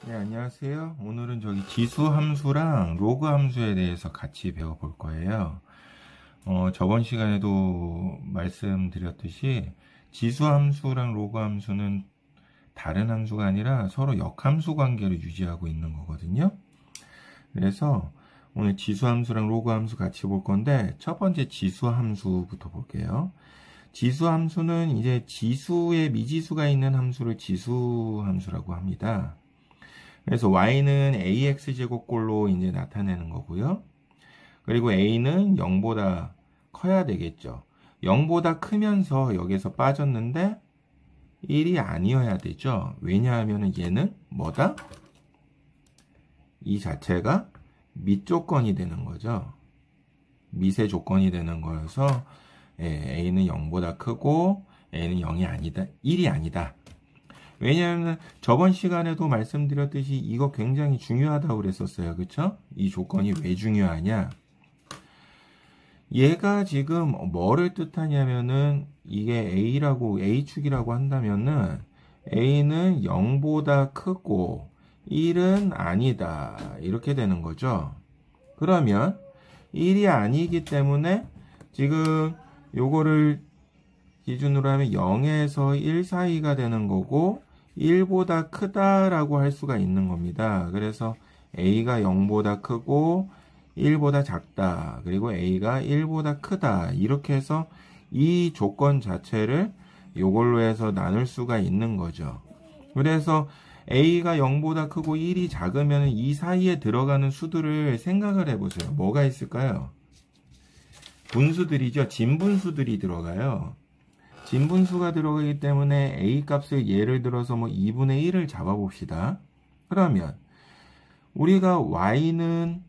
네, 안녕하세요. 오늘은 지수 함수랑 로그 함수에 대해서 같이 배워볼 거예요. 저번 시간에도 말씀드렸듯이 지수 함수랑 로그 함수는 다른 함수가 아니라 서로 역함수 관계를 유지하고 있는 거거든요. 그래서 오늘 지수 함수랑 로그 함수 같이 볼 건데 첫 번째 지수 함수부터 볼게요. 지수 함수는 이제 지수에 미지수가 있는 함수를 지수 함수라고 합니다. 그래서 y는 ax제곱꼴로 이제 나타내는 거고요. 그리고 a는 0보다 커야 되겠죠. 0보다 크면서 여기서 빠졌는데 1이 아니어야 되죠. 왜냐하면 얘는 뭐다? 이 자체가 밑조건이 되는 거죠. 밑의 조건이 되는 거여서 a는 0보다 크고 a는 0이 아니다. 1이 아니다. 왜냐하면 저번 시간에도 말씀드렸듯이 이거 굉장히 중요하다고 그랬었어요. 그쵸? 이 조건이 왜 중요하냐? 얘가 지금 뭐를 뜻하냐면은 이게 A축이라고 한다면은 A는 0보다 크고 1은 아니다. 이렇게 되는 거죠. 그러면 1이 아니기 때문에 지금 요거를 기준으로 하면 0에서 1 사이가 되는 거고 1보다 크다라고 할 수가 있는 겁니다. 그래서 A가 0보다 크고 1보다 작다. 그리고 A가 1보다 크다. 이렇게 해서 이 조건 자체를 이걸로 해서 나눌 수가 있는 거죠. 그래서 A가 0보다 크고 1이 작으면 이 사이에 들어가는 수들을 생각을 해보세요. 뭐가 있을까요? 분수들이죠. 진분수들이 들어가요. 진분수가 들어가기 때문에 A 값을 예를 들어서 2분의 1을 잡아봅시다. 그러면 우리가 y는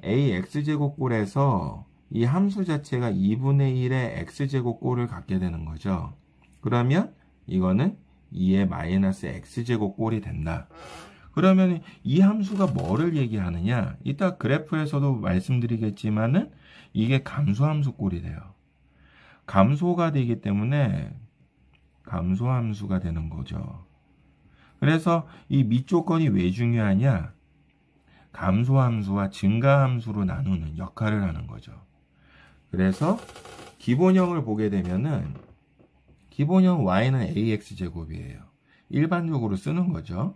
ax제곱꼴에서 이 함수 자체가 2분의 1의 x제곱꼴을 갖게 되는 거죠. 그러면 이거는 2의 마이너스 x제곱꼴이 된다. 그러면 이 함수가 뭐를 얘기하느냐? 이따 그래프에서도 말씀드리겠지만은 이게 감소함수 꼴이 돼요. 감소가 되기 때문에 감소함수가 되는 거죠. 그래서 이 밑조건이 왜 중요하냐? 감소함수와 증가함수로 나누는 역할을 하는 거죠. 그래서 기본형을 보게 되면은 기본형 y는 ax제곱이에요. 일반적으로 쓰는 거죠.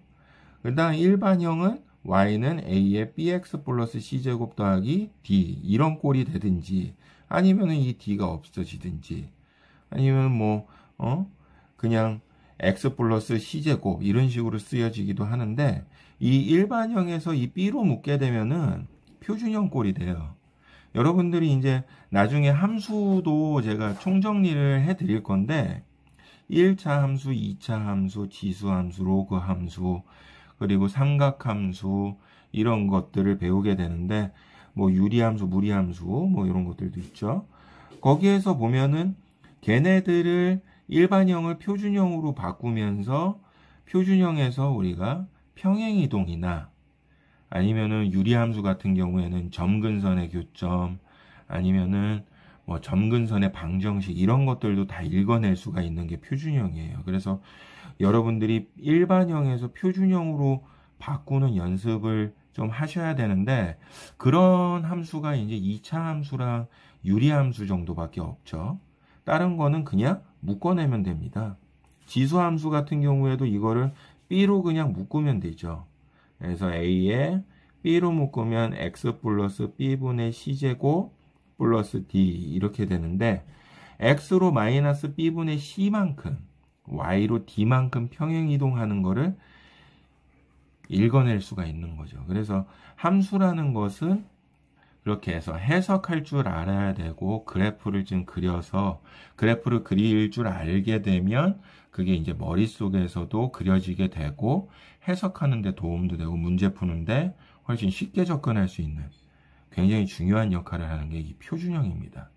그 다음 일반형은 y는 a의 bx 플러스 c제곱 더하기 d 이런 꼴이 되든지 아니면은 이 d가 없어지든지 아니면 그냥 x 플러스 c제곱 이런 식으로 쓰여지기도 하는데 이 일반형에서 이 b로 묶게 되면은 표준형 꼴이 돼요. 여러분들이 이제 나중에 함수도 제가 총정리를 해 드릴 건데 1차 함수, 2차 함수, 지수함수, 로그함수 그리고 삼각함수 이런 것들을 배우게 되는데 유리함수, 무리함수 이런 것들도 있죠. 거기에서 보면은 걔네들을 일반형을 표준형으로 바꾸면서 표준형에서 우리가 평행이동이나 아니면은 유리함수 같은 경우에는 점근선의 교점 아니면은 점근선의 방정식 이런 것들도 다 읽어낼 수가 있는 게 표준형이에요. 그래서 여러분들이 일반형에서 표준형으로 바꾸는 연습을 좀 하셔야 되는데 그런 함수가 이제 2차 함수랑 유리함수 정도밖에 없죠. 다른 거는 그냥 묶어내면 됩니다. 지수함수 같은 경우에도 이거를 b로 그냥 묶으면 되죠. 그래서 a에 b로 묶으면 x 플러스 b분의 c제곱 플러스 d 이렇게 되는데 x로 마이너스 b분의 c만큼 y로 d만큼 평행이동하는 거를 읽어낼 수가 있는 거죠. 그래서 함수라는 것은 그렇게 해서 해석할 줄 알아야 되고 그래프를 좀 그려서 그래프를 그릴 줄 알게 되면 그게 이제 머릿속에서도 그려지게 되고 해석하는 데 도움도 되고 문제 푸는데 훨씬 쉽게 접근할 수 있는 굉장히 중요한 역할을 하는 게 이 표준형입니다.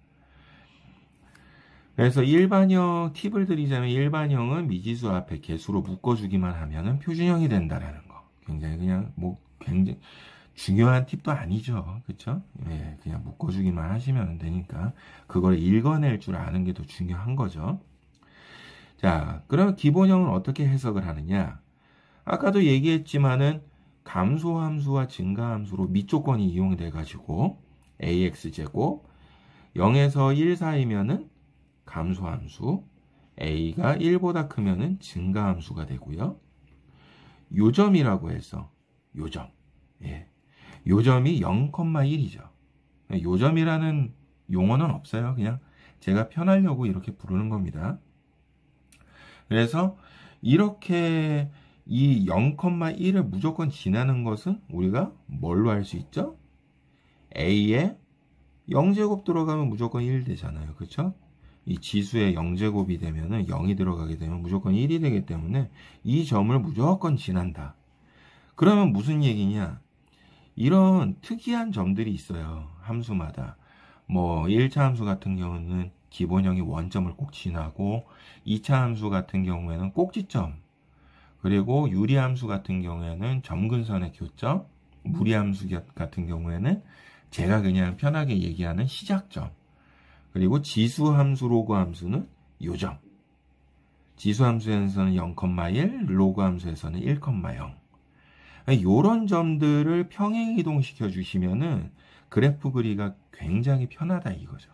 그래서 일반형 팁을 드리자면 일반형은 미지수 앞에 개수로 묶어주기만 하면은 표준형이 된다라는 거. 굉장히 그냥 굉장히 중요한 팁도 아니죠. 그쵸? 예, 그냥 묶어주기만 하시면 되니까 그걸 읽어낼 줄 아는 게 더 중요한 거죠. 자, 그럼 기본형은 어떻게 해석을 하느냐? 아까도 얘기했지만은 감소함수와 증가함수로 밑조건이 이용돼 가지고 ax제곱 0에서 1 사이면은 감소함수, a가 1보다 크면은 증가함수가 되고요. 요점이라고 해서 요점, 예, 요점이 0,1이죠. 요점이라는 용어는 없어요. 그냥 제가 편하려고 이렇게 부르는 겁니다. 그래서 이렇게 이 0,1을 무조건 지나는 것은 우리가 뭘로 할 수 있죠? a에 0제곱 들어가면 무조건 1 되잖아요. 그렇죠? 이 지수에 0제곱이 되면은 0이 들어가게 되면 무조건 1이 되기 때문에 이 점을 무조건 지난다. 그러면 무슨 얘기냐? 이런 특이한 점들이 있어요. 함수마다. 뭐 1차 함수 같은 경우는 기본형이 원점을 꼭 지나고 2차 함수 같은 경우에는 꼭지점, 그리고 유리함수 같은 경우에는 점근선의 교점, 무리함수 같은 경우에는 제가 그냥 편하게 얘기하는 시작점, 그리고 지수함수, 로그함수는 요점. 지수함수에서는 0,1, 로그함수에서는 1,0. 이런 점들을 평행이동시켜 주시면은 그래프 그리기가 굉장히 편하다 이거죠.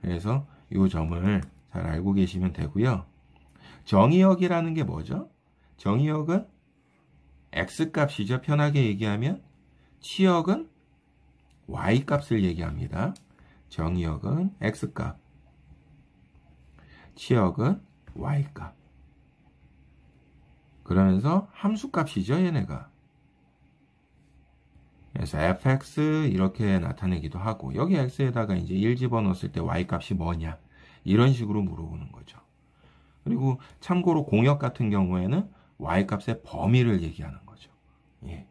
그래서 이 점을 잘 알고 계시면 되고요. 정의역이라는 게 뭐죠? 정의역은 x값이죠. 편하게 얘기하면 치역은 y값을 얘기합니다. 정의역은 x값, 치역은 y값. 그러면서 함수값이죠, 얘네가. 그래서 fx 이렇게 나타내기도 하고, 여기 x에다가 이제 1 집어넣었을 때 y값이 뭐냐, 이런 식으로 물어보는 거죠. 그리고 참고로 공역 같은 경우에는 y값의 범위를 얘기하는 거죠. 예.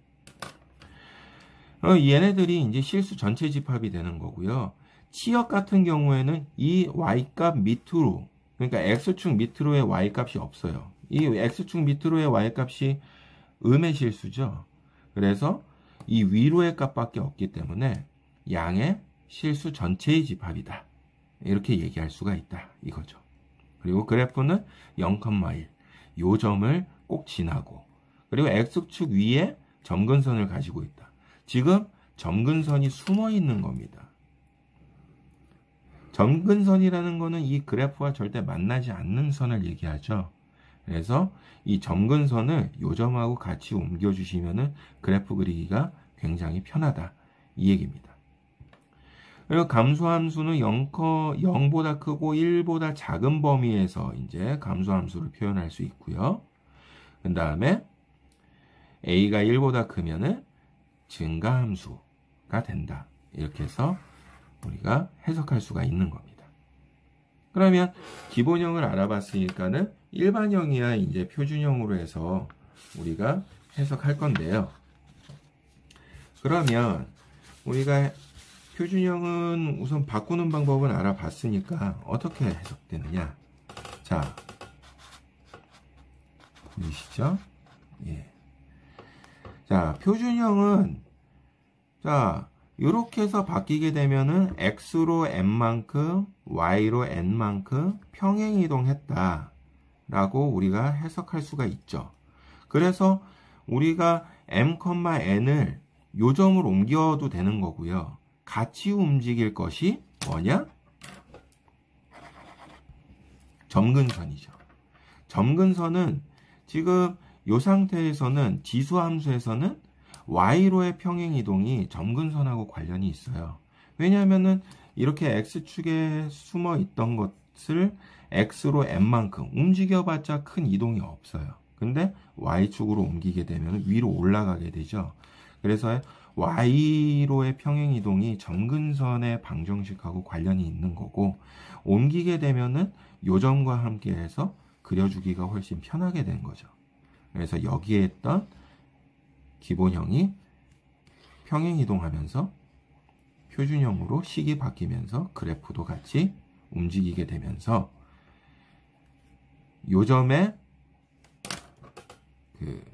얘네들이 이제 실수 전체 집합이 되는 거고요. 치역 같은 경우에는 이 y값 밑으로, 그러니까 x축 밑으로의 y값이 없어요. 이 x축 밑으로의 y값이 음의 실수죠. 그래서 이 위로의 값밖에 없기 때문에 양의 실수 전체의 집합이다. 이렇게 얘기할 수가 있다. 이거죠. 그리고 그래프는 0,1, 요 점을 꼭 지나고, 그리고 x축 위에 점근선을 가지고 있다. 지금 점근선이 숨어 있는 겁니다. 점근선이라는 거는 이 그래프와 절대 만나지 않는 선을 얘기하죠. 그래서 이 점근선을 요 점하고 같이 옮겨주시면은 그래프 그리기가 굉장히 편하다. 이 얘기입니다. 그리고 감소함수는 0보다 크고 1보다 작은 범위에서 이제 감소함수를 표현할 수 있고요. 그 다음에 a가 1보다 크면은 증가함수가 된다. 이렇게 해서 우리가 해석할 수가 있는 겁니다. 그러면 기본형을 알아봤으니까는 일반형이야 이제 표준형으로 해서 우리가 해석할 건데요. 그러면 우리가 표준형은 우선 바꾸는 방법은 알아봤으니까 어떻게 해석되느냐? 자, 보이시죠? 예. 자, 표준형은 자, 이렇게 해서 바뀌게 되면은 x로 n만큼, y로 n만큼 평행이동했다 라고 우리가 해석할 수가 있죠. 그래서 우리가 m,n을 요점으로 옮겨도 되는 거고요. 같이 움직일 것이 뭐냐? 점근선이죠. 점근선은 지금 이 상태에서는 지수함수에서는 y로의 평행이동이 점근선하고 관련이 있어요. 왜냐하면은 이렇게 x축에 숨어 있던 것을 x로 n만큼 움직여봤자 큰 이동이 없어요. 근데 y축으로 옮기게 되면 위로 올라가게 되죠. 그래서 y로의 평행이동이 점근선의 방정식하고 관련이 있는 거고, 옮기게 되면은 요점과 함께 해서 그려주기가 훨씬 편하게 된 거죠. 그래서 여기에 있던 기본형이 평행이동하면서 표준형으로 식이 바뀌면서 그래프도 같이 움직이게 되면서 요점의 그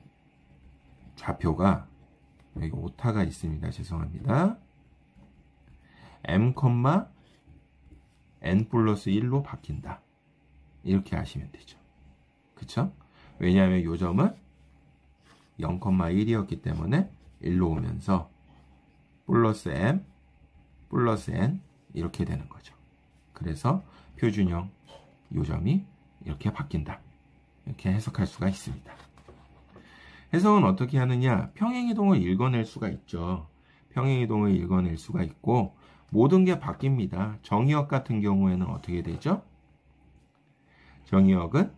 좌표가 여기 오타가 있습니다. 죄송합니다. m, n 플러스 1로 바뀐다. 이렇게 하시면 되죠. 그쵸? 왜냐하면 요점은 0,1이었기 때문에 1로 오면서 플러스 m 플러스 n 이렇게 되는 거죠. 그래서 표준형 요점이 이렇게 바뀐다. 이렇게 해석할 수가 있습니다. 해석은 어떻게 하느냐? 평행이동을 읽어낼 수가 있죠. 평행이동을 읽어낼 수가 있고 모든 게 바뀝니다. 정의역 같은 경우에는 어떻게 되죠? 정의역은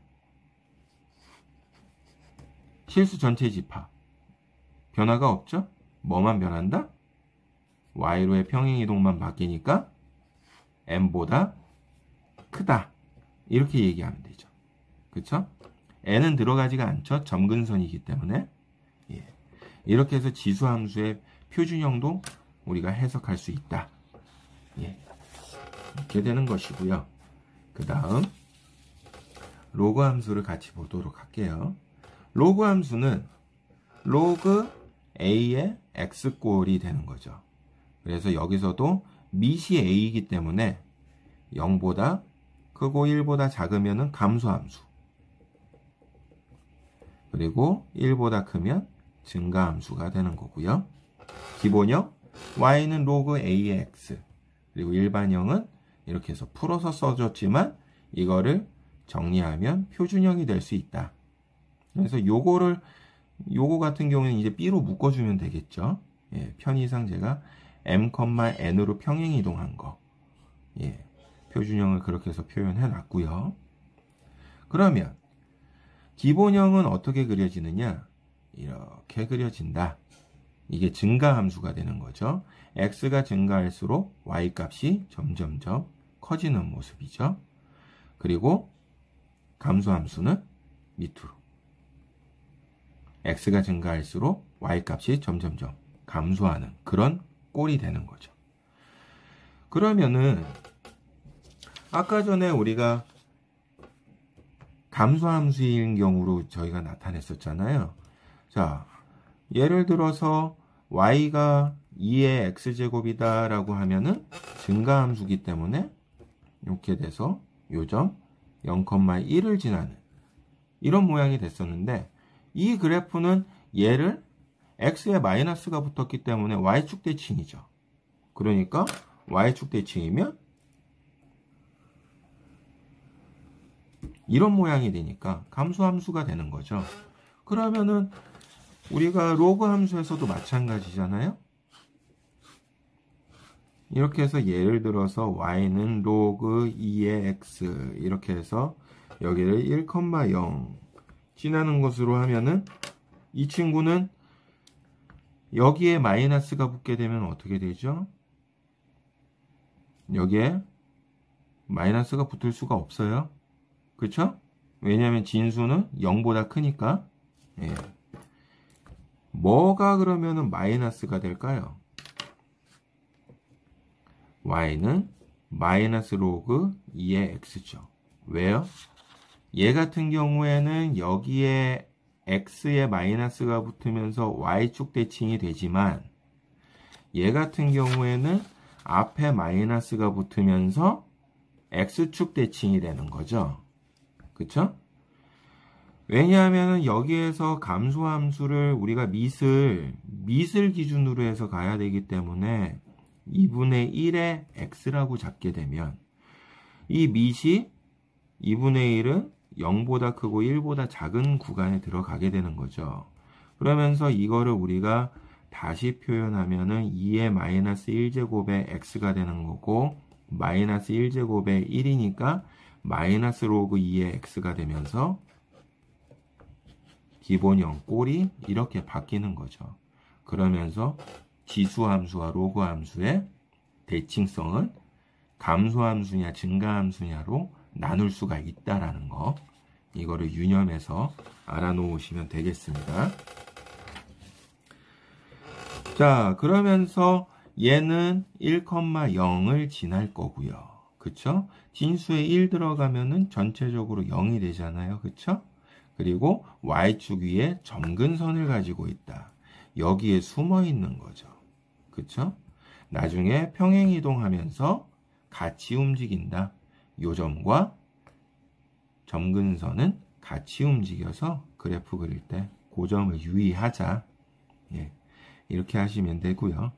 실수 전체 집합. 변화가 없죠? 뭐만 변한다? y로의 평행이동만 바뀌니까 m보다 크다. 이렇게 얘기하면 되죠. 그쵸? n은 들어가지가 않죠. 점근선이기 때문에. 예. 이렇게 해서 지수함수의 표준형도 우리가 해석할 수 있다. 예. 이렇게 되는 것이고요. 그 다음 로그 함수를 같이 보도록 할게요. 로그 함수는 로그 a의 x꼴이 되는 거죠. 그래서 여기서도 밑이 a이기 때문에 0보다 크고 1보다 작으면 감소함수. 그리고 1보다 크면 증가함수가 되는 거고요. 기본형 y는 로그 a의 x. 그리고 일반형은 이렇게 해서 풀어서 써줬지만 이거를 정리하면 표준형이 될 수 있다. 그래서 요거 같은 경우는 이제 b로 묶어주면 되겠죠. 예, 편의상 제가 m,n으로 평행이동한 거. 예, 표준형을 그렇게 해서 표현해 놨고요. 그러면 기본형은 어떻게 그려지느냐? 이렇게 그려진다. 이게 증가함수가 되는 거죠. x가 증가할수록 y값이 점점점 커지는 모습이죠. 그리고 감소함수는 밑으로. x가 증가할수록 y값이 점점점 감소하는 그런 꼴이 되는 거죠. 그러면은 아까 전에 우리가 감소함수인 경우로 저희가 나타냈었잖아요. 자, 예를 들어서 y가 2의 x제곱이다 라고 하면은 증가함수기 때문에 이렇게 돼서 요점 0,1을 지나는 이런 모양이 됐었는데 이 그래프는 얘를 x에 마이너스가 붙었기 때문에 y축 대칭이죠. 그러니까 y축 대칭이면 이런 모양이 되니까 감소함수가 되는 거죠. 그러면은 우리가 로그 함수에서도 마찬가지잖아요. 이렇게 해서 예를 들어서 y는 로그 2의 x 이렇게 해서 여기를 1,0 지나는 것으로 하면은 이 친구는 여기에 마이너스가 붙게 되면 어떻게 되죠? 여기에 마이너스가 붙을 수가 없어요. 그쵸? 왜냐하면 진수는 0보다 크니까. 예. 뭐가 그러면은 마이너스가 될까요? y는 마이너스 로그 2의 x죠. 왜요? 얘 같은 경우에는 여기에 x에 마이너스가 붙으면서 y축 대칭이 되지만 얘 같은 경우에는 앞에 마이너스가 붙으면서 x축 대칭이 되는 거죠. 그쵸? 왜냐하면 여기에서 감소함수를 우리가 밑을 기준으로 해서 가야 되기 때문에 2분의 1의 x라고 잡게 되면 이 밑이 2분의 1은 0보다 크고 1보다 작은 구간에 들어가게 되는 거죠. 그러면서 이거를 우리가 다시 표현하면은 2의 마이너스 1제곱의 x가 되는 거고 마이너스 1제곱의 1이니까 마이너스 로그 2의 x가 되면서 기본형 꼴이 이렇게 바뀌는 거죠. 그러면서 지수함수와 로그함수의 대칭성은 감소함수냐 증가함수냐로 나눌 수가 있다라는 거, 이거를 유념해서 알아놓으시면 되겠습니다. 자, 그러면서 얘는 1,0을 지날 거고요. 그쵸? 진수에 1 들어가면은 전체적으로 0이 되잖아요. 그쵸? 그리고 y축 위에 점근선을 가지고 있다. 여기에 숨어 있는 거죠. 그쵸? 나중에 평행이동하면서 같이 움직인다. 요점과 점근선은 같이 움직여서 그래프 그릴 때 그 점을 유의하자. 예, 이렇게 하시면 되고요.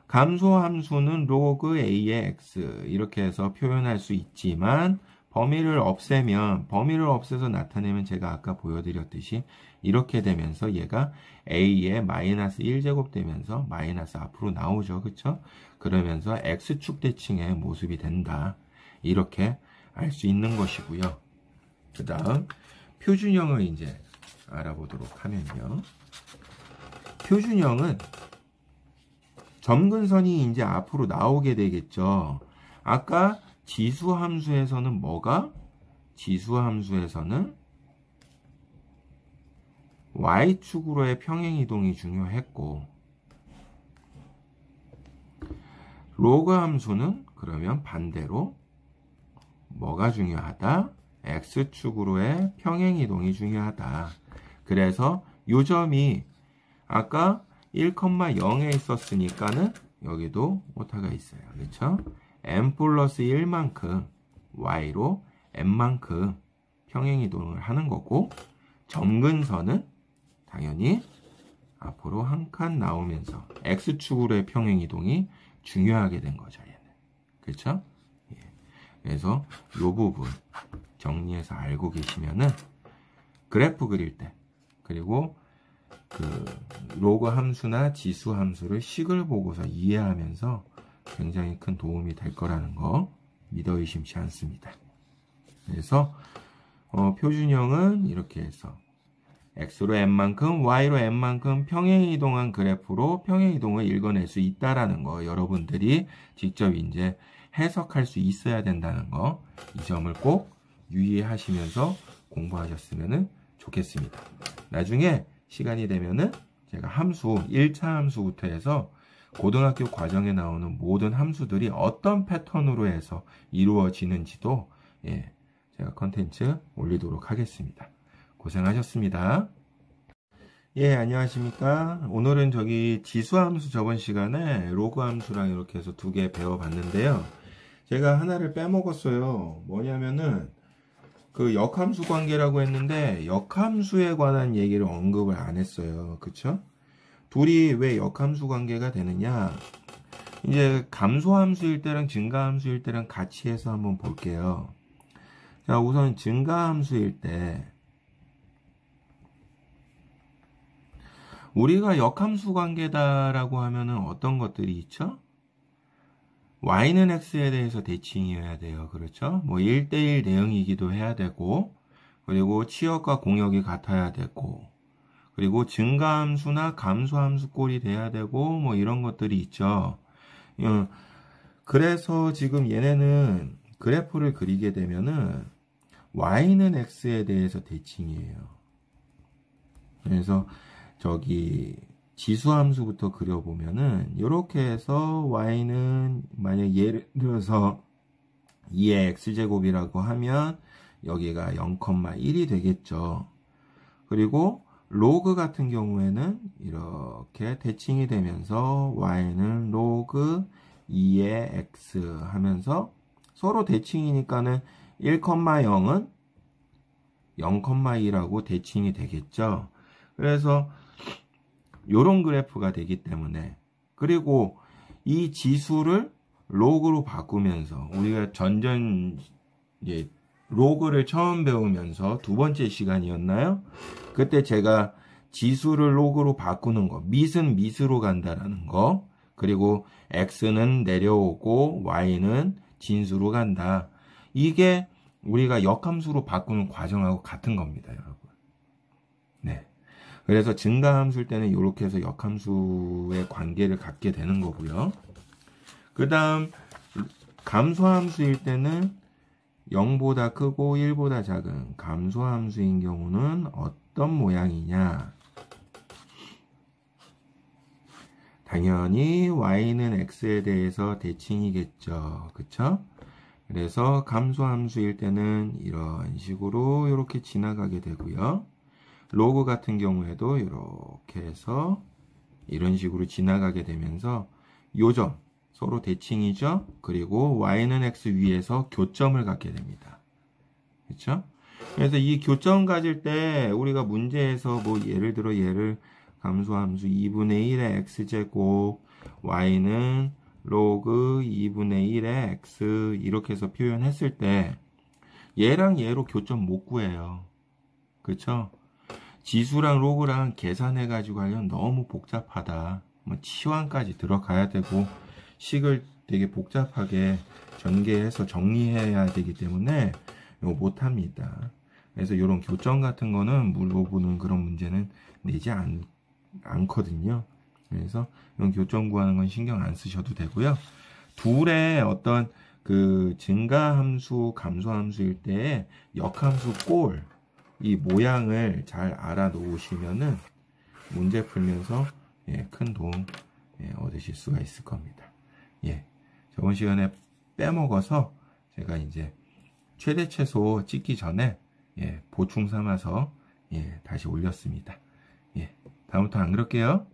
감소함수는 로그 a의 x 이렇게 해서 표현할 수 있지만 범위를 없애서 나타내면 제가 아까 보여드렸듯이 이렇게 되면서 얘가 a의 마이너스 1제곱 되면서 마이너스 앞으로 나오죠. 그쵸? 그러면서 x축 대칭의 모습이 된다. 이렇게 알 수 있는 것이고요. 그 다음 표준형을 이제 알아보도록 하면요. 표준형은 점근선이 이제 앞으로 나오게 되겠죠. 아까 지수함수에서는 지수함수에서는 y축으로의 평행이동이 중요했고 로그 함수는 그러면 반대로 뭐가 중요하다? x축으로의 평행이동이 중요하다. 그래서 이 점이 아까 1,0에 있었으니까는 여기도 오타가 있어요. 그렇죠? m 플러스 1만큼 y로 m만큼 평행이동을 하는 거고 점근선은 당연히 앞으로 한 칸 나오면서 x축으로의 평행이동이 중요하게 된 거죠. 얘는. 그렇죠? 예. 그래서 이 부분 정리해서 알고 계시면은 그래프 그릴 때 그리고 그 로그 함수나 지수 함수를 식을 보고서 이해하면서 굉장히 큰 도움이 될 거라는 거 믿어 의심치 않습니다. 그래서 표준형은 이렇게 해서 x로 n만큼 y로 n만큼 평행이동한 그래프로 평행이동을 읽어낼 수 있다라는 거 여러분들이 직접 이제 해석할 수 있어야 된다는 거 이 점을 꼭 유의하시면서 공부하셨으면 좋겠습니다. 나중에 시간이 되면은 제가 함수 1차 함수부터 해서 고등학교 과정에 나오는 모든 함수들이 어떤 패턴으로 해서 이루어지는지도 제가 컨텐츠 올리도록 하겠습니다. 고생하셨습니다. 예, 안녕하십니까. 오늘은 지수함수 저번 시간에 로그 함수랑 이렇게 해서 두 개 배워봤는데요. 제가 하나를 빼먹었어요. 뭐냐면은 그 역함수 관계라고 했는데 역함수에 관한 얘기를 언급을 안 했어요. 그쵸? 둘이 왜 역함수 관계가 되느냐? 이제 감소함수일 때랑 증가함수일 때랑 같이 해서 한번 볼게요. 자, 우선 증가함수일 때 우리가 역함수 관계다라고 하면은 어떤 것들이 있죠? y는 x에 대해서 대칭이어야 돼요. 그렇죠? 뭐 1대1 대응이기도 해야 되고 그리고 치역과 공역이 같아야 되고 그리고 증가함수나 감소함수 꼴이 돼야 되고 뭐 이런 것들이 있죠. 그래서 지금 얘네는 그래프를 그리게 되면은 y는 x에 대해서 대칭이에요. 그래서 지수함수부터 그려보면은 이렇게 해서 y는 만약 예를 들어서 2의 x제곱이라고 하면 여기가 0,1이 되겠죠. 그리고 로그 같은 경우에는 이렇게 대칭이 되면서 y는 로그 2의 x 하면서 서로 대칭이니까는 1,0은 0,2라고 대칭이 되겠죠. 그래서 요런 그래프가 되기 때문에 그리고 이 지수를 로그로 바꾸면서 우리가 로그를 처음 배우면서 두 번째 시간이었나요? 그때 제가 지수를 로그로 바꾸는 거 밑은 밑으로 간다라는 거 그리고 x는 내려오고 y는 진수로 간다. 이게 우리가 역함수로 바꾸는 과정하고 같은 겁니다, 여러분. 네. 그래서 증가함수일 때는 이렇게 해서 역함수의 관계를 갖게 되는 거고요. 그 다음 감소함수일 때는 0보다 크고 1보다 작은 감소함수인 경우는 어떤 모양이냐? 당연히 y는 x에 대해서 대칭이겠죠. 그쵸? 그래서 감소함수일 때는 이런 식으로 이렇게 지나가게 되고요. 로그 같은 경우에도 이렇게 해서 이런 식으로 지나가게 되면서 요점 서로 대칭이죠. 그리고 y는 x 위에서 교점을 갖게 됩니다. 그렇죠? 그래서 이 교점 가질 때 우리가 문제에서 뭐 예를 들어 얘를 감소함수 2분의 1의 x제곱 y는 로그 2분의 1의 x 이렇게 해서 표현했을 때 얘랑 얘로 교점 못 구해요. 그쵸? 지수랑 로그랑 계산해 가지고 하려면 너무 복잡하다. 뭐 치환까지 들어가야 되고 식을 되게 복잡하게 전개해서 정리해야 되기 때문에 이거 못합니다. 그래서 이런 교점 같은 거는 물어보는 그런 문제는 내지 않거든요. 그래서 이런 교점 구하는 건 신경 안 쓰셔도 되고요. 둘의 어떤 그 증가함수, 감소함수일 때 역함수 꼴, 이 모양을 잘 알아 놓으시면은 문제 풀면서 큰 도움 얻으실 수가 있을 겁니다. 저번 시간에 빼먹어서 제가 이제 최대 최소 찍기 전에 보충 삼아서 다시 올렸습니다. 다음부터 안 그럴게요.